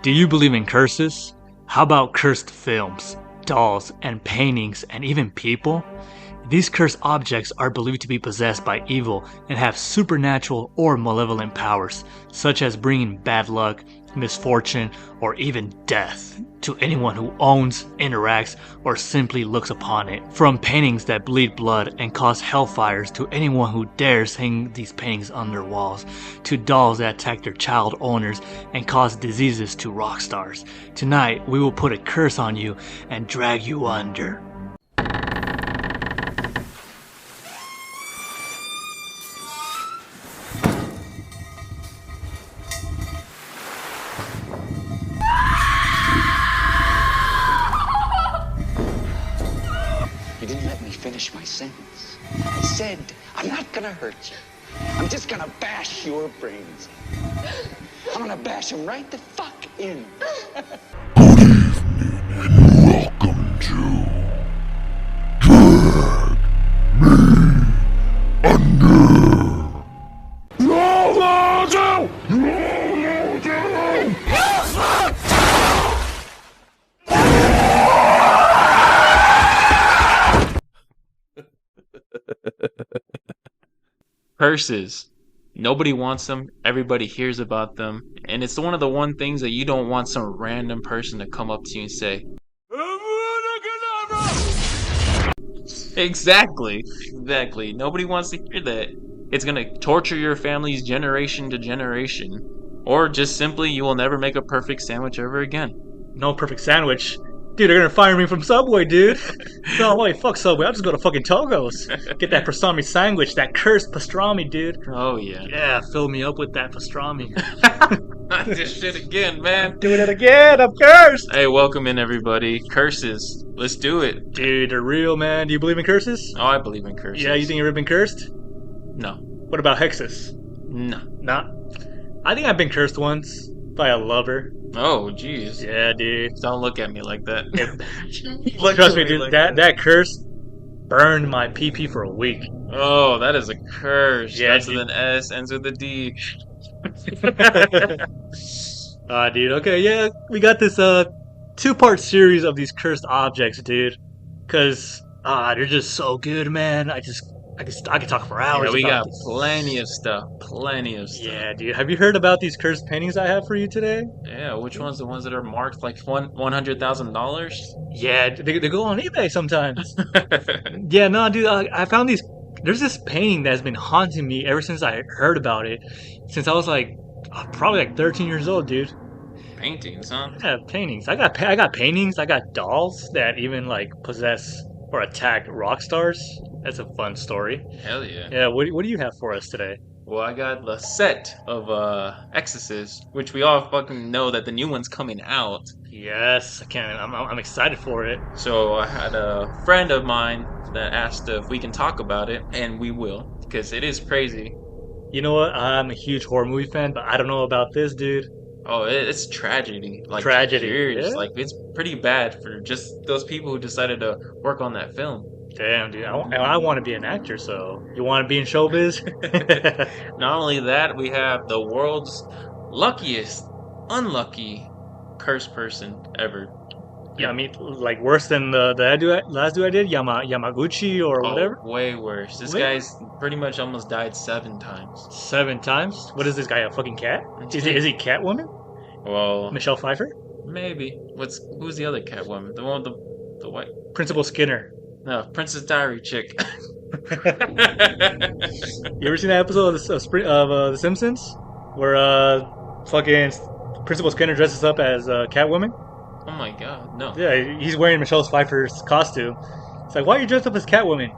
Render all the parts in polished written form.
Do you believe in curses? How about cursed films, dolls, and paintings, and even people? These cursed objects are believed to be possessed by evil and have supernatural or malevolent powers, such as bringing bad luck, misfortune, or even death to anyone who owns, interacts, or simply looks upon it. From paintings that bleed blood and cause hellfires to anyone who dares hang these paintings on their walls, to dolls that attack their child owners and cause diseases to rock stars. Tonight, we will put a curse on you and drag you under. You didn't let me finish my sentence. I said, I'm not gonna hurt you. I'm just gonna bash your brains. I'm gonna bash them right the fuck in. Good evening and welcome to Drag Me Under. Curses. Nobody wants them. Everybody hears about them. And it's one of the one things that you don't want some random person to come up to you and say. Exactly. Exactly. Nobody wants to hear that. It's going to torture your family's generation to generation. Or just simply, you will never make a perfect sandwich ever again. No perfect sandwich. Dude, they're gonna fire me from Subway, dude. No way, fuck Subway. I'll just go to fucking Togo's. Get that pastrami sandwich, that cursed pastrami, dude. Oh, yeah. Yeah, fill me up with that pastrami. This shit again, man. Doing it again, I'm cursed! Hey, welcome in, everybody. Curses. Let's do it. Dude, they're real, man. Do you believe in curses? Oh, I believe in curses. Yeah, you think you've ever been cursed? No. What about hexes? No. Nah. I think I've been cursed once by a lover. Oh, jeez. Yeah, dude. Don't look at me like that. Trust me, dude. That curse burned my pee-pee for a week. Oh, that is a curse. Yeah, Starts dude. with an S, ends with a D. Dude, okay, yeah, we got this two-part series of these cursed objects, dude. Cause they're just so good, man. I could talk for hours. Yeah, we about got these. plenty of stuff. Plenty of stuff. Yeah, dude. Have you heard about these cursed paintings I have for you today? Yeah, which ones? The ones that are marked like $100,000? Yeah, they go on eBay sometimes. Yeah, no, dude. I found these. There's this painting that's been haunting me ever since I heard about it. Since I was like probably like 13 years old, dude. Paintings, huh? Yeah, paintings. I got paintings. I got dolls that even like possess or attack rock stars. That's a fun story. Hell yeah. Yeah, what do you have for us today? Well, I got the set of Exorcist, which we all fucking know that the new one's coming out. Yes, I can. I'm excited for it. So I had a friend of mine that asked if we can talk about it, and we will, because it is crazy. You know what? I'm a huge horror movie fan, but I don't know about this, dude. Oh, it's tragedy. Like Tragedy, Years. yeah? Like it's pretty bad for just those people who decided to work on that film. Damn, dude. I want to be an actor, so you want to be in showbiz? Not only that, we have the world's luckiest, unlucky, cursed person ever. Yeah, I mean, like worse than the last dude I did, Yamaguchi or whatever. Oh, way worse. This Wait. guy's pretty much almost died 7 times. 7 times? What is this guy, a fucking cat? Is he Catwoman? Well, Michelle Pfeiffer? maybe. Who's the other Catwoman? The one with the white. Principal Skinner. No, Princess Diary chick. You ever seen that episode of The Simpsons where fucking Principal Skinner dresses up as Catwoman? Oh my god, no. Yeah, he's wearing Michelle Pfeiffer's costume. It's like, why are you dressed up as Catwoman?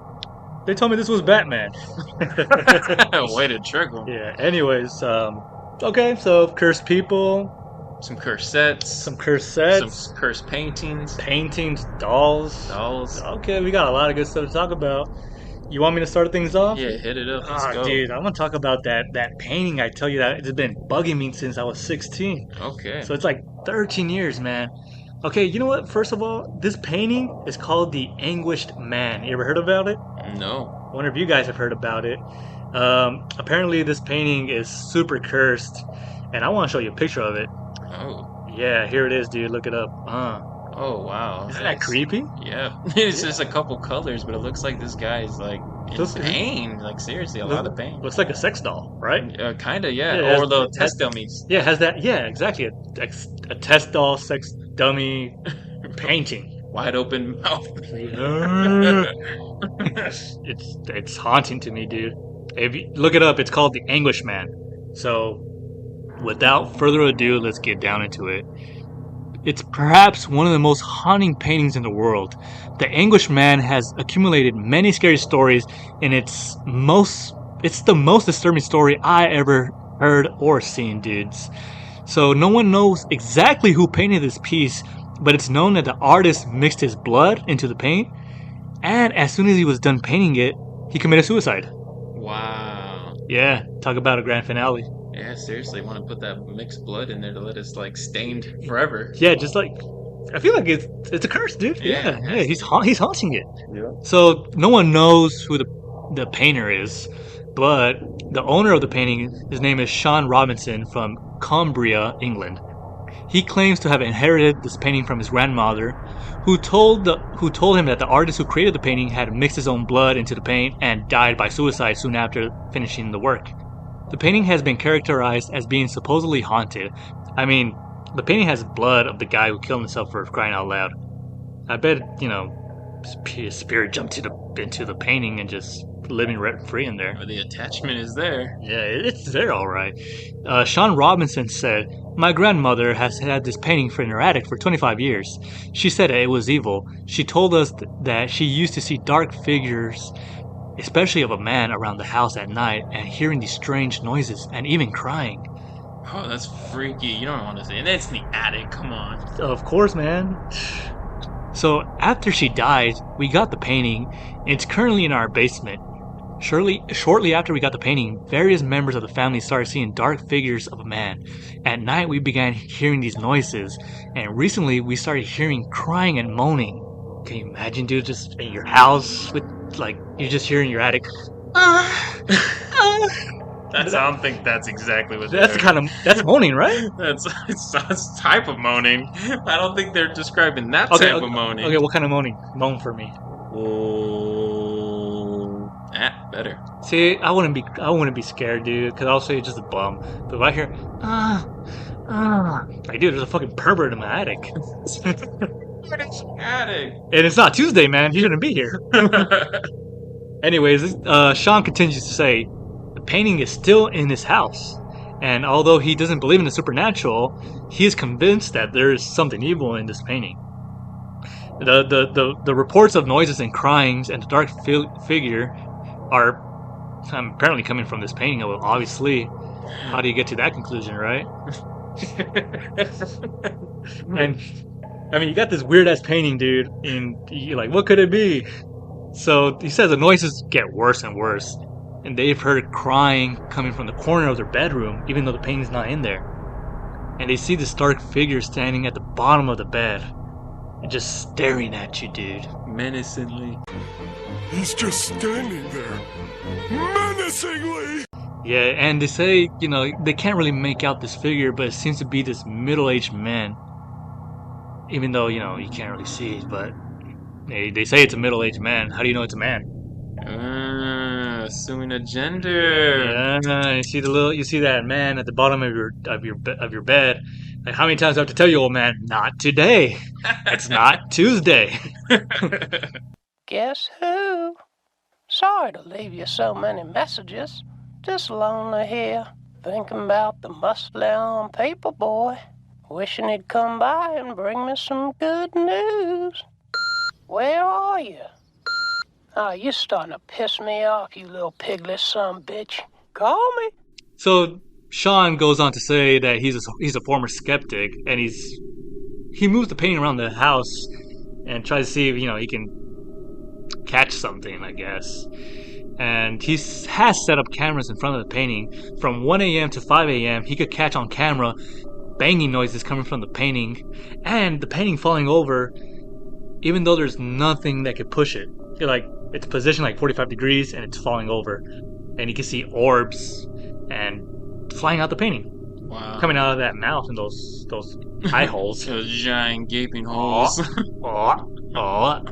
They told me this was Batman. Way to trick him. Yeah. Anyways, okay, so cursed people, Some cursed sets. some cursed sets, Some cursed paintings. paintings, dolls. Dolls. Okay, we got a lot of good stuff to talk about. You want me to start things off? Yeah, hit it up. Let's go. Dude, I want to talk about that painting. I tell you that it's been bugging me since I was 16. Okay. So it's like 13 years, man. Okay, you know what? First of all, this painting is called The Anguished Man. You ever heard about it? No. I wonder if you guys have heard about it. Apparently, this painting is super cursed, and I want to show you a picture of it. Oh. Yeah, here it is, dude. Look it up. Oh wow. Isn't that creepy? Yeah. It's just a couple colors, but it looks like this guy is like in Looks- pain. Like seriously, a lot of pain. Looks like a sex doll, right? Kinda, yeah. Yeah, it Or has- the it test has- dummies. Yeah, it has that. Yeah, exactly. A test doll, sex dummy painting. Wide open mouth. It's haunting to me, dude. If you look it up, it's called The Englishman. So, without further ado, let's get down into it. It's perhaps one of the most haunting paintings in the world. The Englishman has accumulated many scary stories, and it's the most disturbing story I ever heard or seen, dudes. So no one knows exactly who painted this piece, but it's known that the artist mixed his blood into the paint, and as soon as he was done painting it, he committed suicide. Wow. Yeah, talk about a grand finale. Yeah, seriously, want to put that mixed blood in there to let us like stained forever. Yeah, just like I feel like it's a curse, dude. Yeah, Yeah, he's haunting it. Yeah. So no one knows who the painter is, but the owner of the painting, his name is Sean Robinson from Cumbria, England. He claims to have inherited this painting from his grandmother, who told him that the artist who created the painting had mixed his own blood into the paint and died by suicide soon after finishing the work. The painting has been characterized as being supposedly haunted. I mean, the painting has blood of the guy who killed himself, for crying out loud. I bet, his spirit jumped into the painting and just living rent free in there. Or the attachment is there. Yeah, it's there all right. Sean Robinson said, "My grandmother has had this painting in her attic for 25 years. She said that it was evil. She told us that she used to see dark figures, especially of a man, around the house at night and hearing these strange noises and even crying." Oh, that's freaky. You don't want to say it. It's in the attic. Come on. Of course, man. So after she died, we got the painting. It's currently in our basement. Shortly after we got the painting, various members of the family started seeing dark figures of a man. At night, we began hearing these noises, and recently we started hearing crying and moaning. Can you imagine, dude, just in your house with, like, you're just hearing your attic. I don't think that's exactly what That's moaning, right? That's type of moaning. I don't think they're describing that Okay, type of moaning. Okay, what kind of moaning? Moan for me. Oh, better. See, I wouldn't be scared, dude, because I'll say it's just a bum. But if I hear, like, dude, there's a fucking pervert in my attic. Attic. And it's not Tuesday, man. He shouldn't be here. Anyways, Sean continues to say, the painting is still in his house. And although he doesn't believe in the supernatural, he is convinced that there is something evil in this painting. The reports of noises and cryings and the dark figure are apparently coming from this painting. Well, obviously, how do you get to that conclusion, right? And I mean, you got this weird ass painting, dude, and you're like, what could it be? So he says the noises get worse and worse, and they've heard crying coming from the corner of their bedroom, even though the painting's not in there. And they see this dark figure standing at the bottom of the bed, and just staring at you, dude. Menacingly. He's just standing there, menacingly. Yeah, and they say, they can't really make out this figure, but it seems to be this middle-aged man. Even though, you can't really see it, but they say it's a middle-aged man. How do you know it's a man? Assuming a gender. Yeah, you see that man at the bottom of your bed. Like, how many times do I have to tell you, old man? Not today. It's not Tuesday. Guess who? Sorry to leave you so many messages. Just lonely here, thinking about the muscle-down paper boy. Wishing he'd come by and bring me some good news. Where are you? Oh, you're starting to piss me off, you little piglet son bitch. Call me. So Sean goes on to say that he's a former skeptic, and he moves the painting around the house and tries to see if he can catch something, I guess. And he has set up cameras in front of the painting. From 1 a.m. to 5 a.m. he could catch on camera banging noises coming from the painting, and the painting falling over, even though there's nothing that could push it. It's positioned like 45 degrees and it's falling over, and you can see orbs and flying out the painting. Wow. coming out of that mouth and those eye holes. Those giant gaping holes. Oh.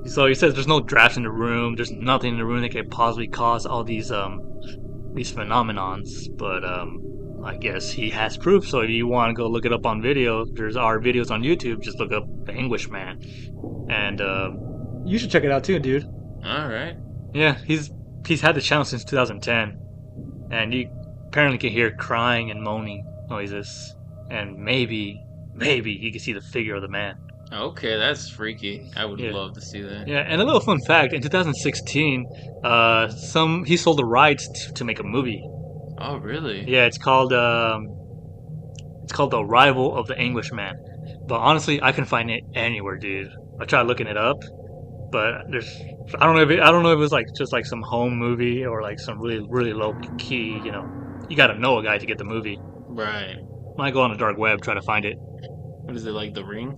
So he says there's no drafts in the room. There's nothing in the room that could possibly cause all these phenomenons. But I guess he has proof. So if you want to go look it up on video, there's our videos on YouTube. Just look up the Englishman, and you should check it out too, dude. All right. Yeah, he's had the channel since 2010, and you apparently can hear crying and moaning noises, and maybe you can see the figure of the man. Okay, that's freaky. I would Yeah. love to see that. Yeah, and a little fun fact: in 2016, he sold the rights to make a movie. Oh, really? Yeah, it's called The Arrival of the Englishman. But honestly, I can find it anywhere, dude. I tried looking it up, but I don't know if it was like just like some home movie or like some really low key. You know, you got to know a guy to get the movie. Right. Might go on the dark web try to find it. What is it, like The Ring?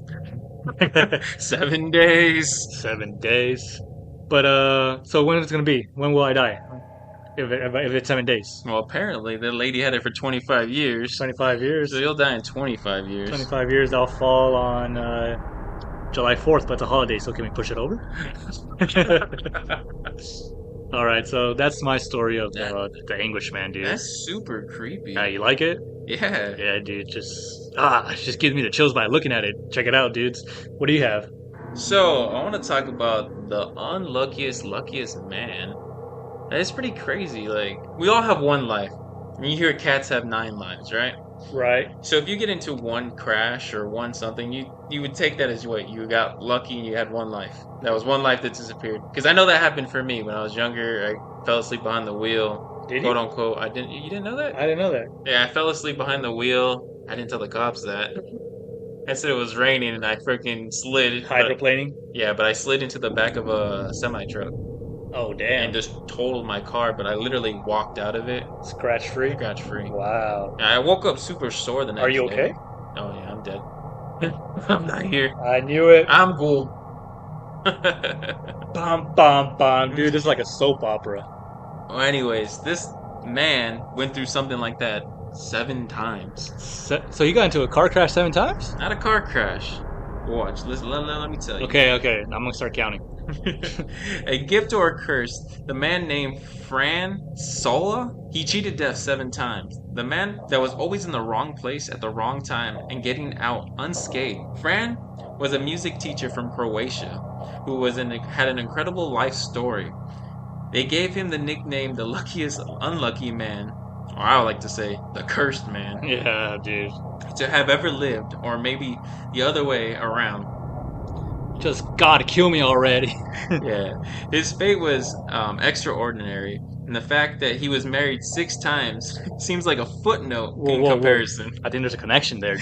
7 days. 7 days. But so when is it gonna be? When will I die? If it's 7 days. Well, apparently the lady had it for 25 years. 25 years. So you'll die in 25 years. 25 years. I'll fall on July 4th, but it's a holiday, so can we push it over? All right, so that's my story of the Englishman, dude. That's super creepy. Yeah, you like it? Yeah. Yeah, dude. It just gives me the chills by looking at it. Check it out, dudes. What do you have? So, I want to talk about the luckiest man. It's pretty crazy. Like, we all have one life. And you hear cats have 9 lives, right? Right. So if you get into one crash or one something, you would take that as what? You got lucky and you had one life. That was one life that disappeared. Because I know that happened for me when I was younger. I fell asleep behind the wheel. Did quote you? unquote. You didn't know that? I didn't know that. Yeah, I fell asleep behind the wheel. I didn't tell the cops that. I said it was raining and I freaking slid. Hydroplaning? Yeah, but I slid into the back of a semi-truck Oh, damn. and just totaled my car, but I literally walked out of it Scratch free? scratch-free. Wow. I woke up super sore the next day. Are you okay? Oh, yeah, I'm dead. I'm not here. I knew it. I'm cool. Bum, bum, bum. Dude, this is like a soap opera. Well, anyways, this man went through something like that 7 times. So you got into a car crash 7 times? Not a car crash. Watch. Listen, let me tell you. Okay. I'm gonna start counting. A gift or a curse. The man named Fran Sola, he cheated death 7 times. The man that was always in the wrong place at the wrong time and getting out unscathed. Fran was a music teacher from Croatia who had an incredible life story. They gave him the nickname the luckiest unlucky man, or I would like to say the cursed man, Yeah, dude. to have ever lived, or maybe the other way around. Just God, kill me already. Yeah, his fate was extraordinary, and the fact that he was married 6 times seems like a footnote in comparison. I think there's a connection there.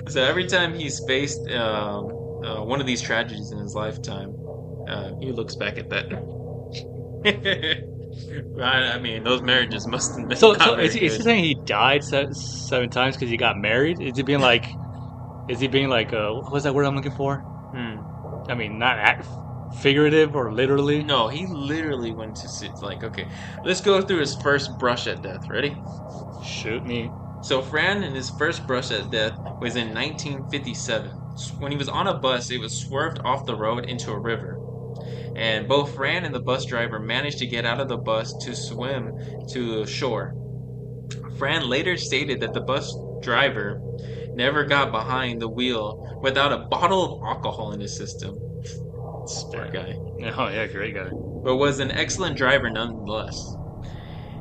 So every time he's faced one of these tragedies in his lifetime, he looks back at that. I mean, those marriages must have been So not very is he good. saying he died 7 times because he got married? Is he being like, what was that word I'm looking for? I mean, not figurative or literally. No, he literally went to see. Like, okay, let's go through his first brush at death. Ready? Shoot me. So Fran and his first brush at death was in 1957. When he was on a bus, it was swerved off the road into a river. And both Fran and the bus driver managed to get out of the bus to swim to shore. Fran later stated that the bus driver never got behind the wheel without a bottle of alcohol in his system. Smart guy. Oh yeah, great guy. But was an excellent driver nonetheless.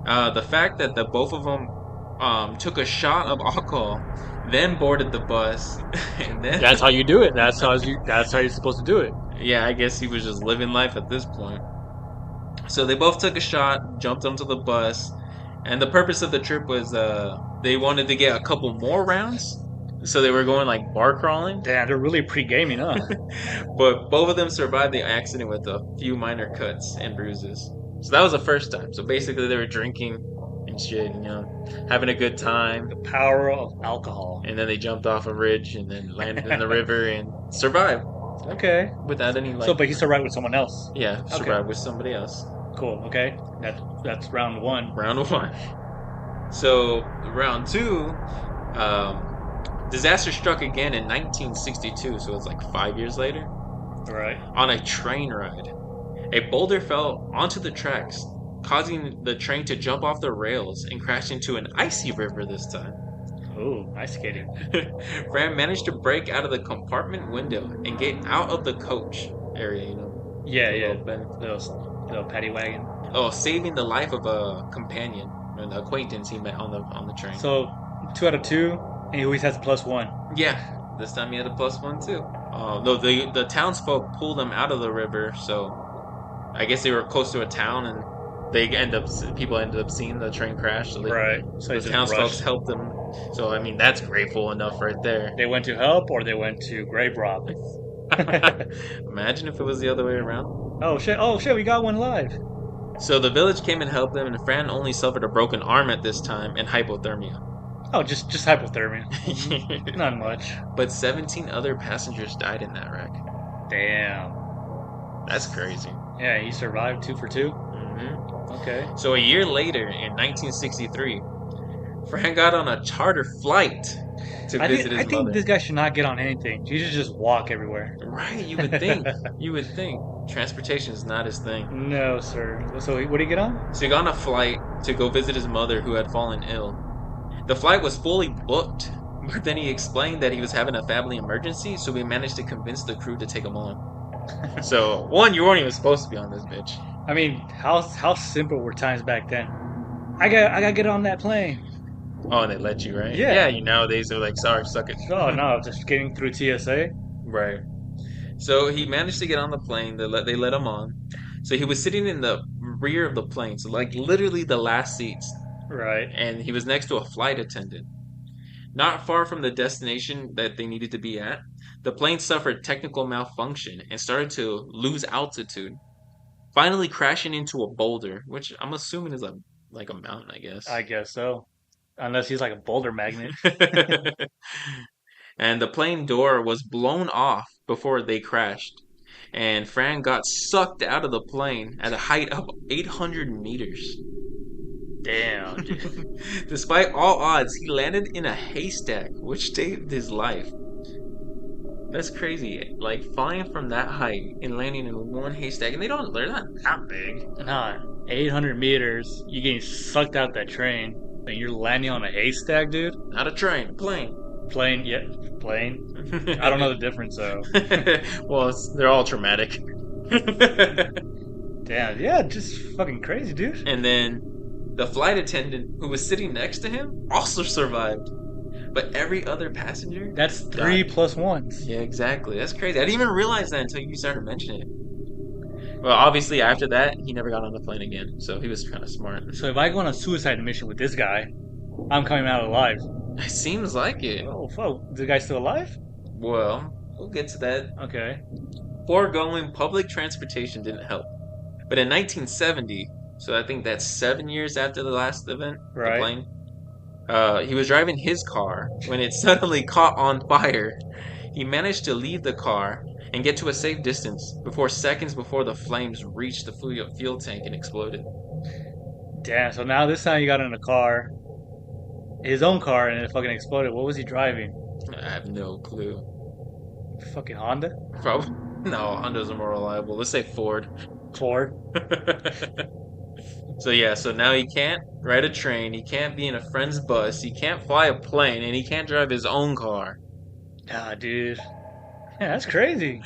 The fact that the both of them took a shot of alcohol, then boarded the bus, and then That's how you do it. That's how you're supposed to do it. yeah, I guess he was just living life at this point. So they both took a shot, jumped onto the bus, and the purpose of the trip was they wanted to get a couple more rounds. So they were going like bar crawling, Damn, they're really pre-gaming, huh? but both of them survived the accident with a few minor cuts and bruises. So that was the first time. So basically they were drinking and shit, you know, having a good time. Power of alcohol. And then they jumped off a ridge and then landed in the river and survived Okay. without any like. So, but he survived with someone else. Yeah, survived Okay. with somebody else. Cool. Okay. That's round 1. Round 1. So round two, disaster struck again in 1962. So it's like 5 years later. Right. On a train ride, a boulder fell onto the tracks, causing the train to jump off the rails and crash into an icy river this time. Ooh, ice skating. Fran managed to break out of the compartment window and get out of the coach area, Yeah, the yeah. little bin. Little paddy wagon. Oh, saving the life of a companion, an acquaintance he met on the train. So 2 out of 2, and he always has a +1. Yeah, this time he had a +1 too. Though the townsfolk pulled him out of the river, so I guess they were close to a town, and people ended up seeing the train crash. So Right. So the he just townsfolk rushed. helped them. So I mean, that's grateful enough right there. They went to help, or they went to grave rob. Imagine if it was the other way around. Oh shit! We got one live. So the village came and helped them, and Fran only suffered a broken arm at this time and hypothermia. Oh, just hypothermia. Not much. But 17 other passengers died in that wreck. Damn. That's crazy. Yeah, he survived 2 for 2. hmm Okay. So a year later, in 1963, Fran got on a charter flight to visit his I think mother. this guy should not get on anything. He should just walk everywhere. Right, you would think. You would think. Transportation is not his thing. No, sir. So what did he get on? So he got on a flight to go visit his mother who had fallen ill. The flight was fully booked, but then he explained that he was having a family emergency, so we managed to convince the crew to take him on. So, one, you weren't even supposed to be on this bitch. I mean, how simple were times back then? I gotta get on that plane. Oh, and they let you, right? Yeah. Yeah, you nowadays they're like, sorry, suck it. Oh no, just getting through TSA. Right. So he managed to get on the plane. They let him on. So he was sitting in the rear of the plane, so like literally the last seats, Right. and he was next to a flight attendant. Not far from the destination that they needed to be at, the plane suffered technical malfunction and started to lose altitude, finally crashing into a boulder, which I'm assuming is like a mountain, I guess. I guess so. Unless he's like a boulder magnet. And the plane door was blown off before they crashed. And Fran got sucked out of the plane at a height of 800 meters. Damn, dude. Despite all odds, he landed in a haystack, which saved his life. That's crazy. Like flying from that height and landing in one haystack, and they're not that big. Nah, 800 meters. You getting sucked out that train, and you're landing on a haystack, dude. Not a train, a plane. Plane, yeah, plane. I don't know the difference though. Well, they're all traumatic. Damn, yeah, just fucking crazy, dude. And then the flight attendant who was sitting next to him also survived. But every other passenger. That's 3 plus 1s. Yeah, exactly. That's crazy. I didn't even realize that until you started mentioning it. Well, obviously, after that, he never got on the plane again. So he was kind of smart. So if I go on a suicide mission with this guy, I'm coming out alive. It seems like it. Oh, fuck. The guy's still alive? Well, we'll get to that. Okay. Foregoing public transportation didn't help. But in 1970, so I think that's 7 years after the last event, Right. the plane, he was driving his car when it suddenly caught on fire. He managed to leave the car and get to a safe distance seconds before the flames reached the fuel tank and exploded. Damn, so now this time he got in a car, his own car, and it fucking exploded. What was he driving? I have no clue. Fucking Honda? Probably. No, Hondas are more reliable. Let's say Ford. Ford? So now he can't ride a train, he can't be in a friend's bus, he can't fly a plane, and he can't drive his own car. Ah, dude. Yeah, that's crazy.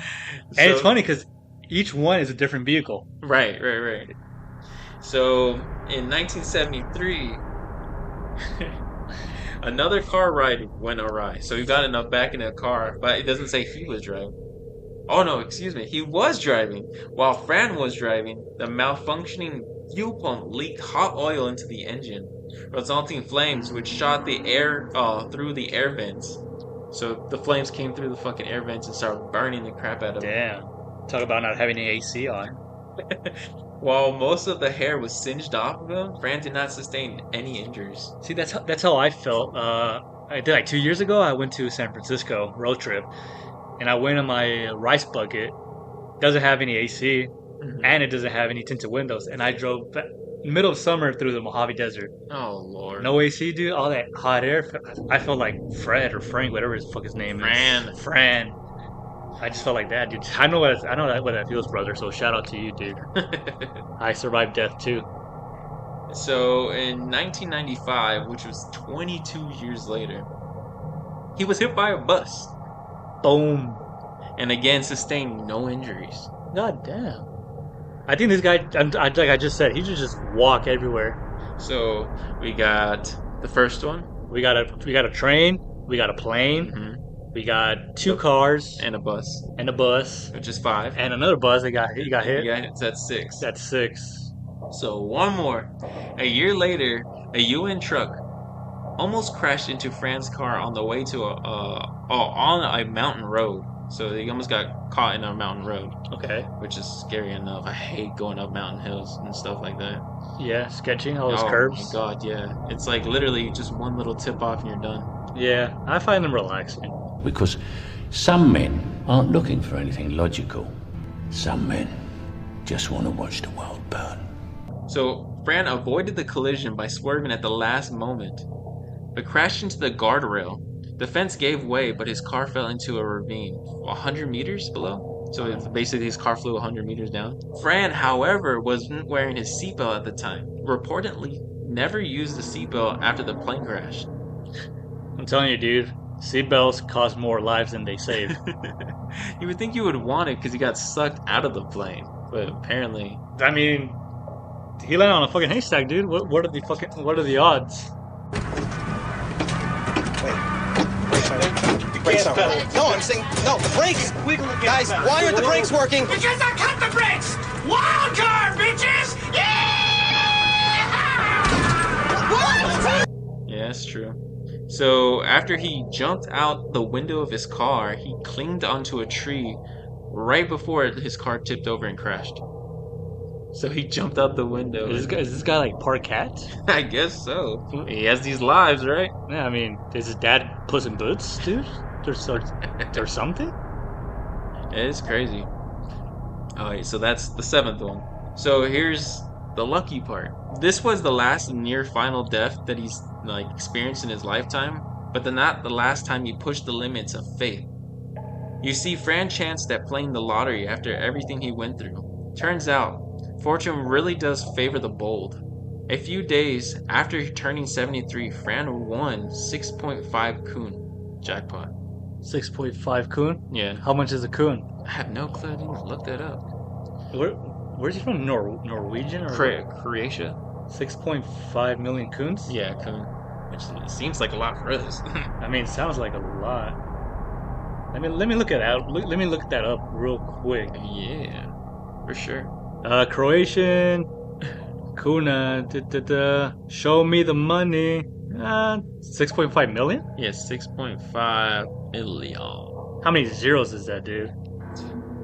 And it's funny because each one is a different vehicle. Right. So in 1973, another car ride went awry. So he got back in a car, but it doesn't say he was driving. Oh no, excuse me. He was driving. While Fran was driving, the malfunctioning fuel pump leaked hot oil into the engine, resulting flames which shot the air through the air vents. So the flames came through the fucking air vents and started burning the crap out of him. Damn. Talk about not having the AC on. While most of the hair was singed off of him, Fran did not sustain any injuries. See, that's how I felt. I did like 2 years ago. I went to San Francisco road trip, and I went in my rice bucket. Doesn't have any AC, and it doesn't have any tinted windows. And I drove middle of summer through the Mojave Desert. Oh Lord. No AC, dude. All that hot air. I felt like Fred or Frank, whatever his fuck his name Fran. is. Fran. I just felt like that, dude. I know what that feels, brother. So shout out to you, dude. I survived death too. So in 1995, which was 22 years later, he was hit by a bus Boom. and again sustained no injuries. God damn. I think this guy, like I just said, he should just walk everywhere. So we got the first one We got a train. We got a plane. We got 2 cars and a bus, and a bus which is 5. and another bus. He got hit. Yeah, that's 6. That's 6. So one more. A year later, a UN truck almost crashed into Fran's car on the way to on a mountain road. So he almost got caught in a mountain road, Okay. which is scary enough. I hate going up mountain hills and stuff like that. Yeah, sketching all those Oh curves. my god, yeah. It's like literally just one little tip off and you're done. Yeah, I find them relaxing. Because some men aren't looking for anything logical. Some men just want to watch the world burn. So Fran avoided the collision by swerving at the last moment, but crashed into the guardrail. The fence gave way, but his car fell into a ravine 100 meters below. So basically his car flew 100 meters down. Fran, however, wasn't wearing his seatbelt at the time. Reportedly never used the seatbelt after the plane crash. I'm telling you, dude, seatbelts cost more lives than they save. You would think you would want it because he got sucked out of the plane, but apparently... I mean, he landed on a fucking haystack, dude. What are the odds? Brakes aren't working. No, I'm saying, no, brakes! Guys, why aren't the brakes working? Because I cut the brakes! Wild card, bitches! Yeah! Yeah, that's true. So after he jumped out the window of his car, he clinged onto a tree right before his car tipped over and crashed. So he jumped out the window. Is this guy like Parkat? I guess so. He has these lives, right? Yeah, I mean, is his dad Puss in Boots, dude? There's something? It's crazy. Alright, so that's the 7th one. So here's the lucky part. This was the last near final death that he's experienced in his lifetime, but not the last time he pushed the limits of faith. You see, Fran chanced at playing the lottery after everything he went through. Turns out, fortune really does favor the bold. A few days after turning 73, Fran won 6.5 kun jackpot. 6.5 kun? Yeah, How much is a kun? I have no clue. I didn't look that up. Where's he from? Norwegian or Croatia? 6.5 million kuns? Yeah, kun. Which seems like a lot for us. I mean, sounds like a lot. Let me look it out. Let me look that up real quick. Yeah, for sure. Croatian kuna. Show me the money. 6.5 million? Yeah, 6.5 million. How many zeros is that, dude?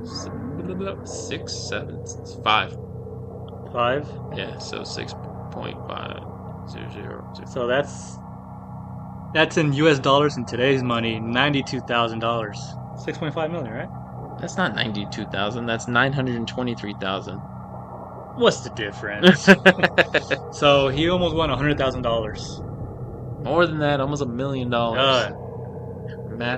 6, 7, 5. 5. Yeah, so 6.500. So that's in US dollars in today's money, $92,000. 6.5 million, right? That's not 92,000. That's 923,000. What's the difference? So he almost won $100,000. More than that, almost $1 million. Math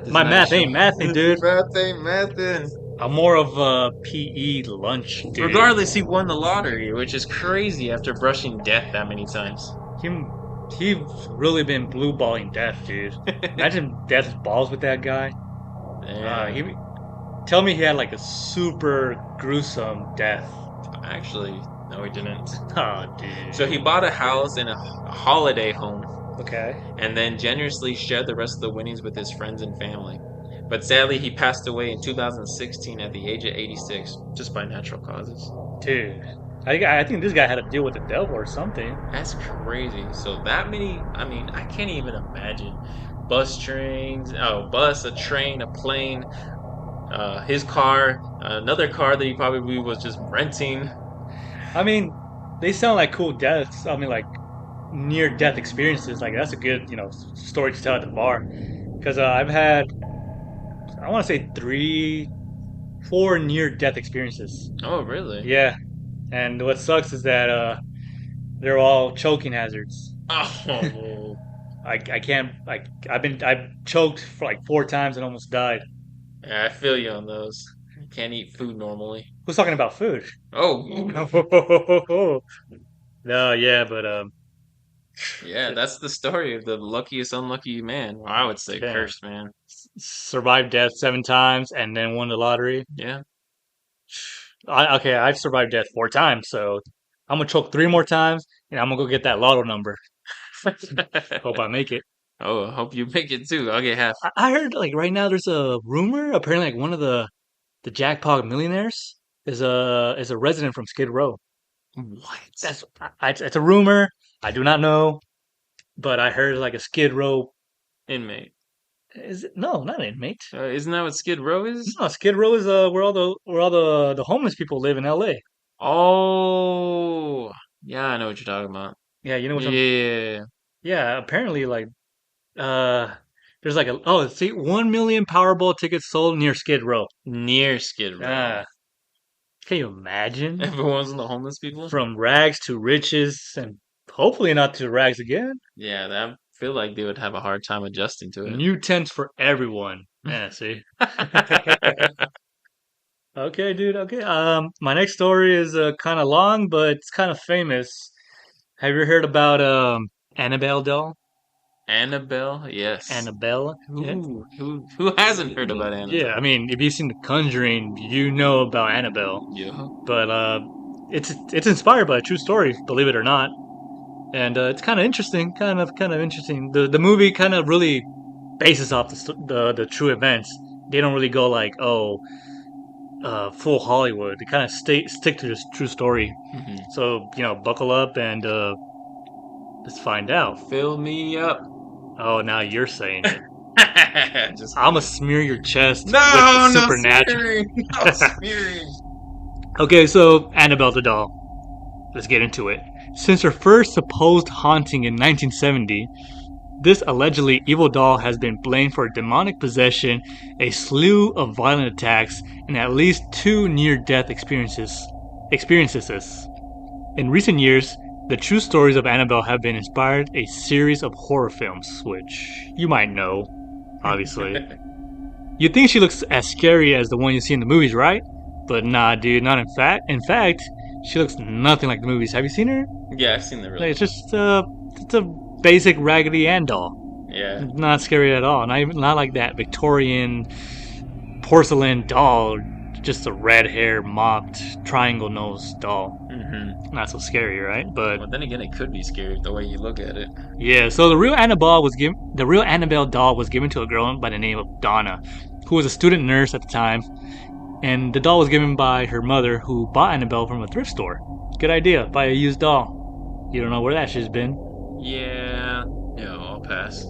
is My not math shit. ain't mathing, dude. Math ain't mathin'. I'm more of a PE lunch, dude. Regardless, he won the lottery, which is crazy after brushing death that many times. He's really been blue balling death, dude. Imagine death's balls with that guy. Tell me he had like a super gruesome death. Actually, no, he didn't. Oh, dude. So he bought a house in a holiday home Okay. and then generously shared the rest of the winnings with his friends and family. But sadly, he passed away in 2016 at the age of 86, just by natural causes. Dude. I think this guy had to deal with the devil or something. That's crazy. So that many, I mean, I can't even imagine. Bus, a train, a plane, his car, another car that he probably was just renting. I mean, they sound like cool deaths. I mean, like near-death experiences. Like that's a good, story to tell at the bar. Because I've had, I want to say 4 near-death experiences. Oh, really? Yeah, and what sucks is that They're all choking hazards. Oh. I can't. I've choked for like 4 times and almost died. Yeah, I feel you on those. Can't eat food normally. Who's talking about food? Oh, No, yeah, but yeah, that's the story of the luckiest unlucky man. Well, I would say yeah. cursed man. Survived death 7 times and then won the lottery. Yeah. Okay, I've survived death 4 times, so I'm gonna choke 3 more times and I'm gonna go get that lotto number. Hope I make it. Oh, I hope you make it too. I'll get half. I heard like right now there's a rumor. Apparently, like one of the jackpot millionaires is a resident from Skid Row. What? It's a rumor. I do not know, but I heard like a Skid Row. Inmate. Is it? No, not an inmate. Isn't that what Skid Row is? No, Skid Row is where all the homeless people live in L.A. Oh, yeah, I know what you're talking about. Yeah, you know what? Yeah. Yeah, apparently like there's like 1 million Powerball tickets sold near Skid Row. Near Skid Row. Ah, can you imagine? Everyone's in the homeless people? From rags to riches, and hopefully not to rags again. Yeah, I feel like they would have a hard time adjusting to it. New tents for everyone. Yeah, see. Okay, dude. Okay. My next story is kind of long, but it's kind of famous. Have you heard about Annabelle doll? Annabelle, yes. Annabelle. Yeah. Who hasn't heard about Annabelle? Yeah, I mean, if you've seen The Conjuring, you know about Annabelle. Yeah. But it's inspired by a true story, believe it or not, and it's kind of interesting. Kind of interesting. The movie kind of really bases off the true events. They don't really go like full Hollywood. They kind of stick to this true story. Mm-hmm. So buckle up and let's find out. Fill me up. Oh, now you're saying it. Just I'm gonna smear your chest with no, the supernatural. no smearing. Okay, so Annabelle the doll. Let's get into it. Since her first supposed haunting in 1970, this allegedly evil doll has been blamed for demonic possession, a slew of violent attacks, and at least 2 near-death experiences. In recent years, the true stories of Annabelle have been inspired a series of horror films, which you might know, obviously. You'd think she looks as scary as the one you see in the movies, right? But nah, dude, not in fact. In fact, she looks nothing like the movies. Have you seen her? Yeah, I've seen the real. Like, it's just it's a basic Raggedy Ann doll. Yeah. Not scary at all. Not like that Victorian porcelain doll. Just a red hair, mopped, triangle nose doll. Mm-hmm. Not so scary, right? But then again, it could be scary the way you look at it. Yeah. So the real Annabelle doll was given to a girl by the name of Donna, who was a student nurse at the time, and the doll was given by her mother, who bought Annabelle from a thrift store. Good idea. Buy a used doll. You don't know where that shit's been. Yeah. Yeah, I'll pass.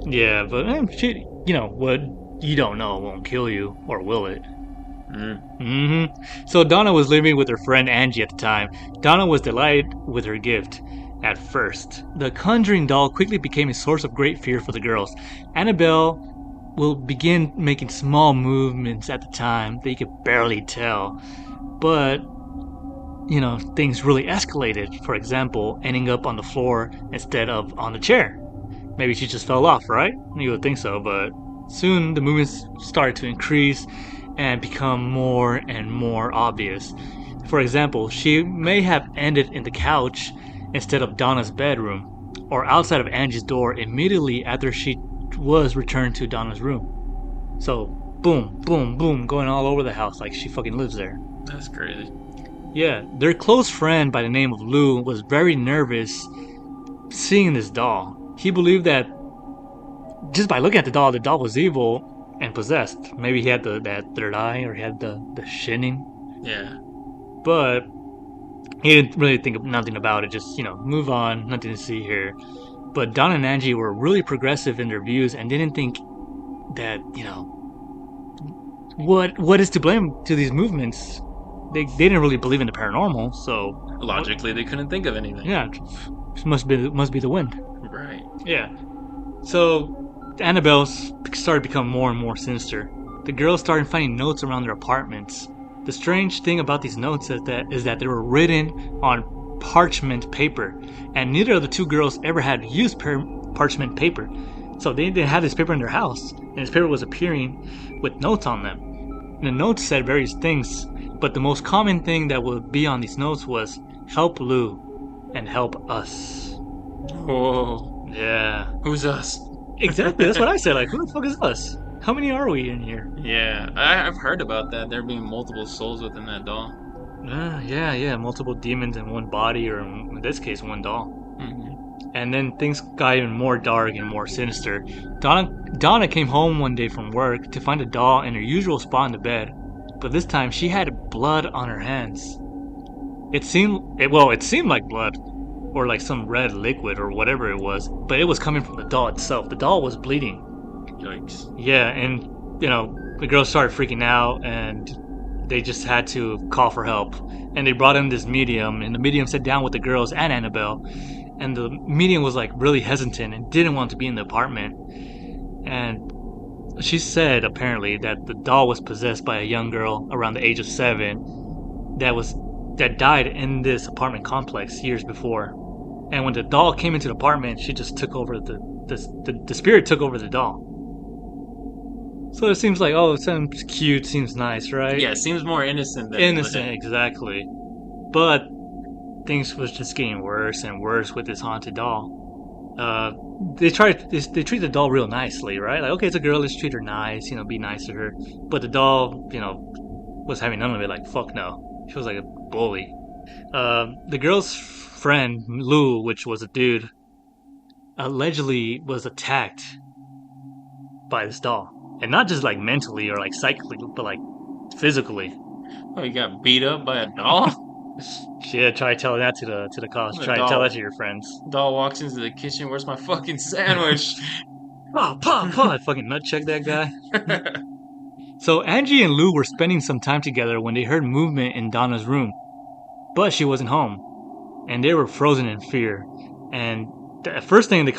Yeah, but shit, what you don't know won't kill you, or will it? So Donna was living with her friend Angie at the time. Donna was delighted with her gift at first. The Conjuring doll quickly became a source of great fear for the girls. Annabelle will begin making small movements at the time that you could barely tell. But, things really escalated. For example, ending up on the floor instead of on the chair. Maybe she just fell off, right? You would think so, but soon the movements started to increase and become more and more obvious. For example, she may have ended in the couch instead of Donna's bedroom, or outside of Angie's door immediately after she was returned to Donna's room. So, boom, boom, boom, going all over the house like she fucking lives there. That's crazy. Yeah, their close friend by the name of Lou was very nervous seeing this doll. He believed that just by looking at the doll was evil and possessed. Maybe he had that third eye, or he had the shinning. Yeah. But he didn't really think of nothing about it. Just, move on, nothing to see here. But Don and Angie were really progressive in their views and didn't think that, what is to blame to these movements? They didn't really believe in the paranormal, so logically they couldn't think of anything. Yeah, it must be the wind. Right. Yeah. So Annabelle started to become more and more sinister. The girls started finding notes around their apartments. The strange thing about these notes is that they were written on parchment paper, and neither of the two girls ever had used parchment paper. So they had this paper in their house, and this paper was appearing with notes on them. And the notes said various things, but the most common thing that would be on these notes was "Help Lou" and "Help us." Whoa. Yeah. Who's us? Exactly. That's what I said. Like, who the fuck is us? How many are we in here? Yeah, I've heard about that. There being multiple souls within that doll. Yeah. Multiple demons in one body, or in this case, one doll. Mm-hmm. And then things got even more dark and more sinister. Donna came home one day from work to find a doll in her usual spot in the bed, but this time she had blood on her hands. It seemed like blood, or like some red liquid or whatever it was, but it was coming from the doll itself. The doll was bleeding. Yikes. Yeah, and the girls started freaking out, and they just had to call for help. And they brought in this medium, and the medium sat down with the girls and Annabelle. And the medium was like really hesitant and didn't want to be in the apartment. And she said apparently that the doll was possessed by a young girl around the age of 7 that died in this apartment complex years before. And when the doll came into the apartment, she just took over the spirit took over the doll. So it seems like, oh, it sounds cute, seems nice, right? Yeah, it seems more innocent than innocent, exactly. But things was just getting worse and worse with this haunted doll. They treat the doll real nicely, right? Like, okay, it's a girl, let's treat her nice, be nice to her. But the doll, was having none of it. Like, fuck no. She was like a bully. The girl's friend, Lou, which was a dude, allegedly was attacked by this doll. And not just like mentally or like psychically, but like physically. Oh, you got beat up by a doll? Yeah, try telling that to the cops. Try to tell that to your friends. Doll walks into the kitchen. Where's my fucking sandwich? Pa! I fucking nut check that guy. So Angie and Lou were spending some time together when they heard movement in Donna's room, but she wasn't home, and they were frozen in fear. And the first thing that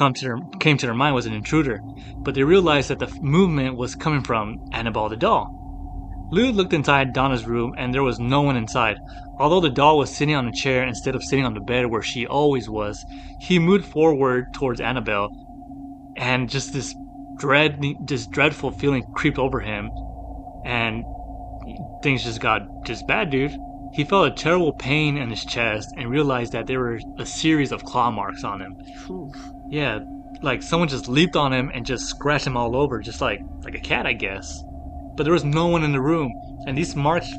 came to their mind was an intruder, but they realized that the movement was coming from Annabelle the doll. Lou looked inside Donna's room, and there was no one inside. Although the doll was sitting on a chair instead of sitting on the bed where she always was, he moved forward towards Annabelle, and just this dreadful feeling creeped over him, and things just got bad, dude. He felt a terrible pain in his chest and realized that there were a series of claw marks on him. Oof. Yeah, like someone just leaped on him and just scratched him all over, just like a cat, I guess. But there was no one in the room, and these marks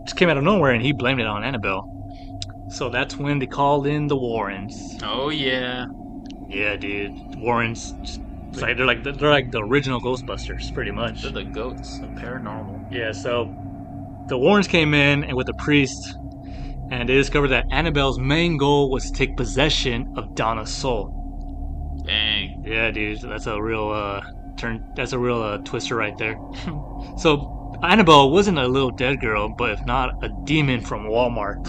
just came out of nowhere, and he blamed it on Annabelle. So that's when they called in the Warrens. Oh yeah. Yeah, dude. Warrens, they're like the original Ghostbusters, pretty much. They're the goats of paranormal. Yeah, so the Warrens came in and with the priest, and they discovered that Annabelle's main goal was to take possession of Donna's soul. Dang. Yeah, dude, that's a real twister right there. So Annabelle wasn't a little dead girl, but if not a demon from Walmart.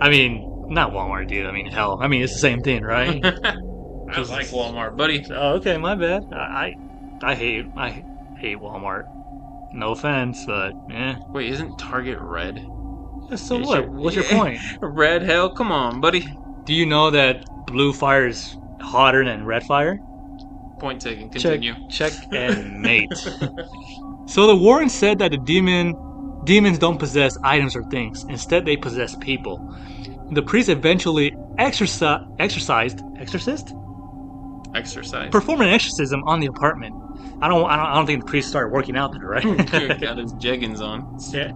I mean, not Walmart, dude. I mean, hell. I mean, it's the same thing, right? I like Walmart, buddy. Oh, okay, my bad. I hate Walmart. No offense, but yeah. Wait, isn't Target red? So what? What's your point? Red hell? Come on, buddy. Do you know that blue fire is hotter than red fire? Point taken. Continue. Check and mate. So the Warrens said that the demons don't possess items or things. Instead, they possess people. The priest eventually exorcised. Performed an exorcism on the apartment. I don't think the priest started working out there, right? Got his jeggings on. Yeah.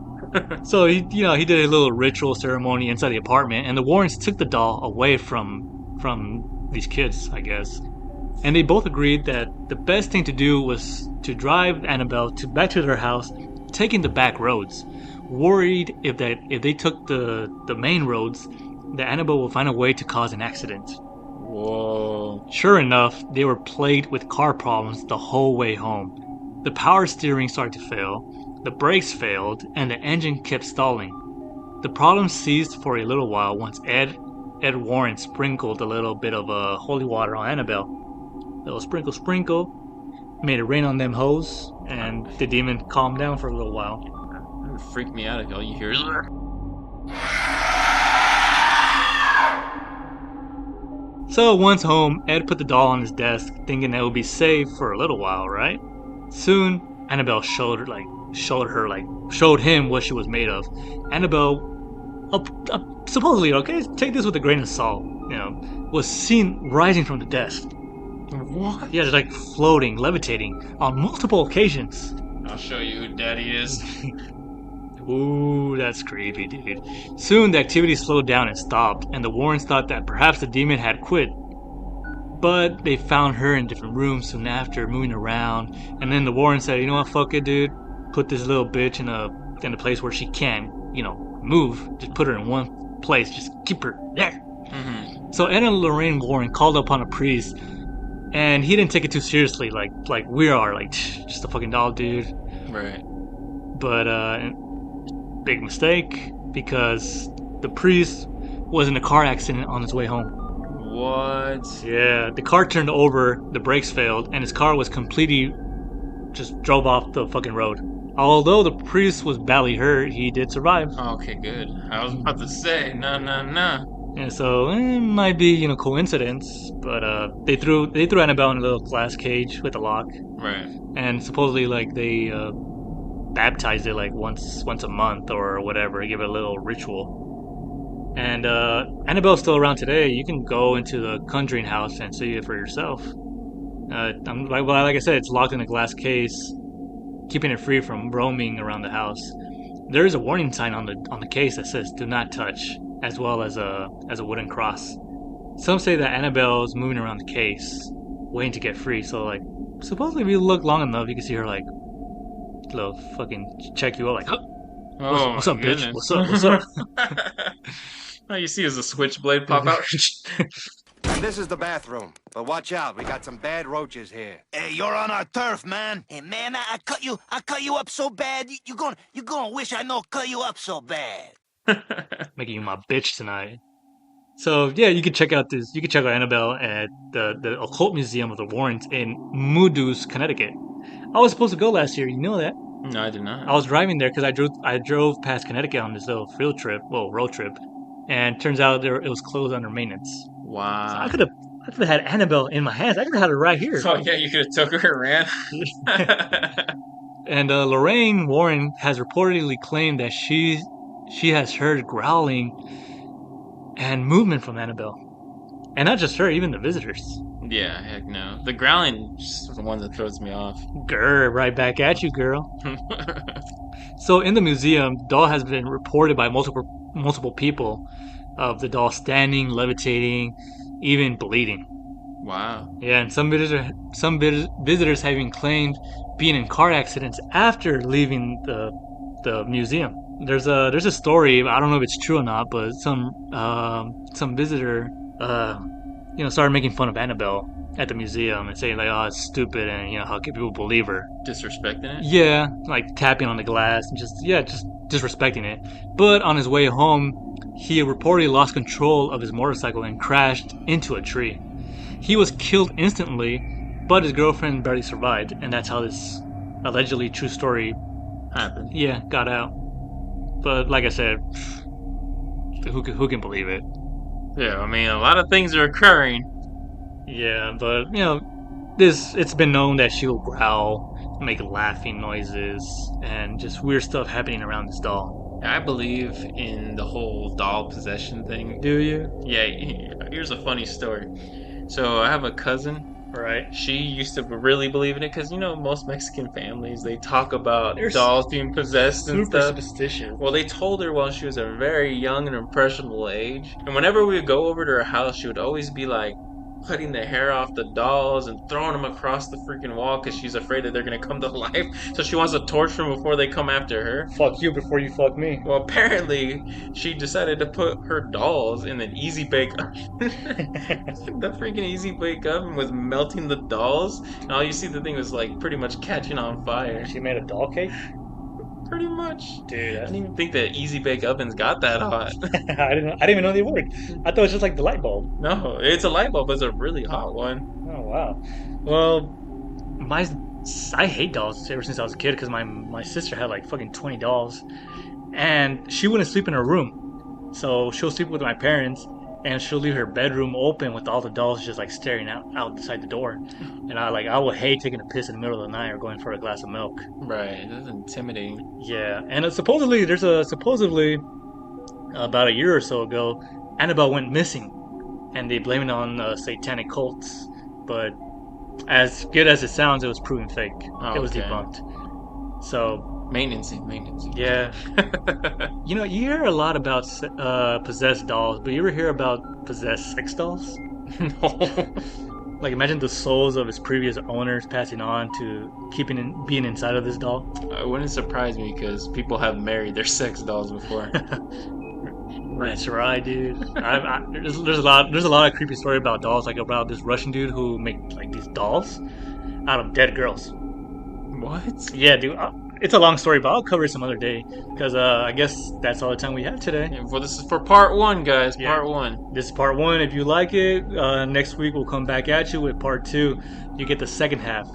So he did a little ritual ceremony inside the apartment, and the Warrens took the doll away from these kids, I guess. And they both agreed that the best thing to do was to drive Annabelle back to their house, taking the back roads, worried if they took the main roads, that Annabelle will find a way to cause an accident. Whoa. Sure enough, they were plagued with car problems the whole way home. The power steering started to fail, the brakes failed, and the engine kept stalling. The problem ceased for a little while once Ed Warren sprinkled a little bit of holy water on Annabelle. A little sprinkle, made it rain on them hoes, and the demon calmed down for a little while. It freaked me out if all you hear is... So once home, Ed put the doll on his desk, thinking that it would be safe for a little while, right? Soon, Annabelle showed him what she was made of. Annabelle, supposedly, okay, take this with a grain of salt, was seen rising from the desk. What? Yeah, just like floating, levitating on multiple occasions. I'll show you who Daddy is. Ooh, that's creepy, dude. Soon the activity slowed down and stopped, and the Warrens thought that perhaps the demon had quit. But they found her in different rooms soon after, moving around, and then the Warrens said, you know what, fuck it, dude. Put this little bitch in a place where she can, move. Just put her in one place. Just keep her there. Mm-hmm. So Ed and Lorraine Warren called upon a priest, and he didn't take it too seriously, like we are, like, just a fucking doll, dude. Right. But big mistake, because the priest was in a car accident on his way home. What? Yeah, the car turned over, the brakes failed, and his car was completely just drove off the fucking road. Although the priest was badly hurt, he did survive. Okay, good. I was about to say, nah. And so it might be, coincidence, but they threw Annabelle in a little glass cage with a lock. Right. And supposedly, like, they baptized it like once a month or whatever, give it a little ritual. And Annabelle's still around today. You can go into the Conjuring house and see it for yourself. Like I said, it's locked in a glass case, keeping it free from roaming around the house. There is a warning sign on the case that says "Do not touch," as well as a wooden cross. Some say that Annabelle's moving around the case, waiting to get free. So, like, supposedly if you look long enough, you can see her, like, little fucking check you out, like, oh, what's up, goodness. bitch? What's up? All you see is a switchblade pop out. And this is the bathroom. But watch out, we got some bad roaches here. Hey, you're on our turf, man. Hey, man, I cut you up so bad. You gonna wish I know cut you up so bad. Making you my bitch tonight. So yeah, you can check out Annabelle at the Occult Museum of the Warrens in Moodoo's, Connecticut. I was supposed to go last year. You know that? No, I did not. I was driving there because I drove past Connecticut on this little road trip, and turns out it was closed under maintenance. Wow. So I could have had Annabelle in my hands. I could have had her right here. Oh yeah, you could have took her and ran. And Lorraine Warren has reportedly claimed that she has heard growling and movement from Annabelle. And not just her, even the visitors. Yeah, heck no. The growling is the one that throws me off. Grr, right back at you, girl. So in the museum, doll has been reported by multiple people of the doll standing, levitating, even bleeding. Wow. Yeah, and some visitors have even claimed being in car accidents after leaving the museum. There's a story, I don't know if it's true or not, but some visitor started making fun of Annabelle at the museum and saying, like, oh, it's stupid, and how can people believe her? Disrespecting it? Yeah, like tapping on the glass and just disrespecting it. But on his way home, he reportedly lost control of his motorcycle and crashed into a tree. He was killed instantly, but his girlfriend barely survived, and that's how this allegedly true story happened. Yeah, got out. But like I said, who can believe it? Yeah, I mean, a lot of things are occurring. Yeah, but it's been known that she'll growl, make laughing noises, and just weird stuff happening around this doll. I believe in the whole doll possession thing. Do you? Yeah, here's a funny story. So I have a cousin. Right. She used to really believe in it because, most Mexican families, they talk about dolls being possessed and stuff. Super superstitious. Well, they told her while she was a very young and impressionable age. And whenever we would go over to her house, she would always be like cutting the hair off the dolls and throwing them across the freaking wall because she's afraid that they're going to come to life. So she wants to torture them before they come after her. Fuck you before you fuck me. Well, apparently, she decided to put her dolls in an Easy Bake Oven. The freaking Easy Bake Oven was melting the dolls, and all you see the thing was, like, pretty much catching on fire. She made a doll cake? Pretty much. Dude, I didn't even think that Easy Bake Ovens got that hot. I didn't even know they worked. I thought it was just like the light bulb. No, it's a light bulb, but it's a really hot one. Oh, wow. Well, I hate dolls ever since I was a kid because my sister had like fucking 20 dolls, and she wouldn't sleep in her room. So she'll sleep with my parents, and she'll leave her bedroom open with all the dolls just like staring outside the door. And I would hate taking a piss in the middle of the night or going for a glass of milk. Right, that's intimidating. Yeah, and supposedly about a year or so ago, Annabelle went missing, and they blame it on satanic cults. But as good as it sounds, it was proven fake. It was debunked. So maintenance. Yeah. You hear a lot about possessed dolls, but you ever hear about possessed sex dolls? No. Like, imagine the souls of its previous owners passing on to being inside of this doll. It wouldn't surprise me because people have married their sex dolls before. That's right, dude. There's a lot of creepy story about dolls, like about this Russian dude who make like these dolls out of dead girls. What? Yeah, dude. It's a long story, but I'll cover it some other day because I guess that's all the time we have today. Yeah, well, this is for part 1, guys. Yeah. Part 1. This is part 1. If you like it, next week we'll come back at you with part 2. You get the second half.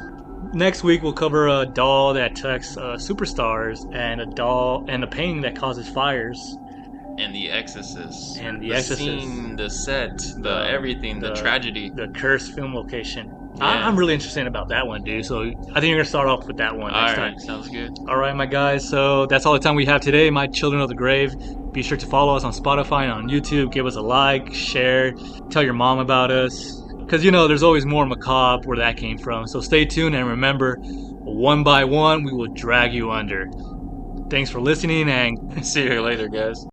Next week we'll cover a doll that attacks superstars, and a doll and a painting that causes fires. And The Exorcist. And The Exorcist. Scene, the set, everything, the tragedy. The cursed film location. Yeah. I'm really interested about that one, dude. So I think you're going to start off with that one next time. Sounds good. All right, my guys. So that's all the time we have today, my children of the grave. Be sure to follow us on Spotify and on YouTube. Give us a like, share, tell your mom about us. Because, there's always more macabre where that came from. So stay tuned, and remember, one by one, we will drag you under. Thanks for listening, and see you later, guys.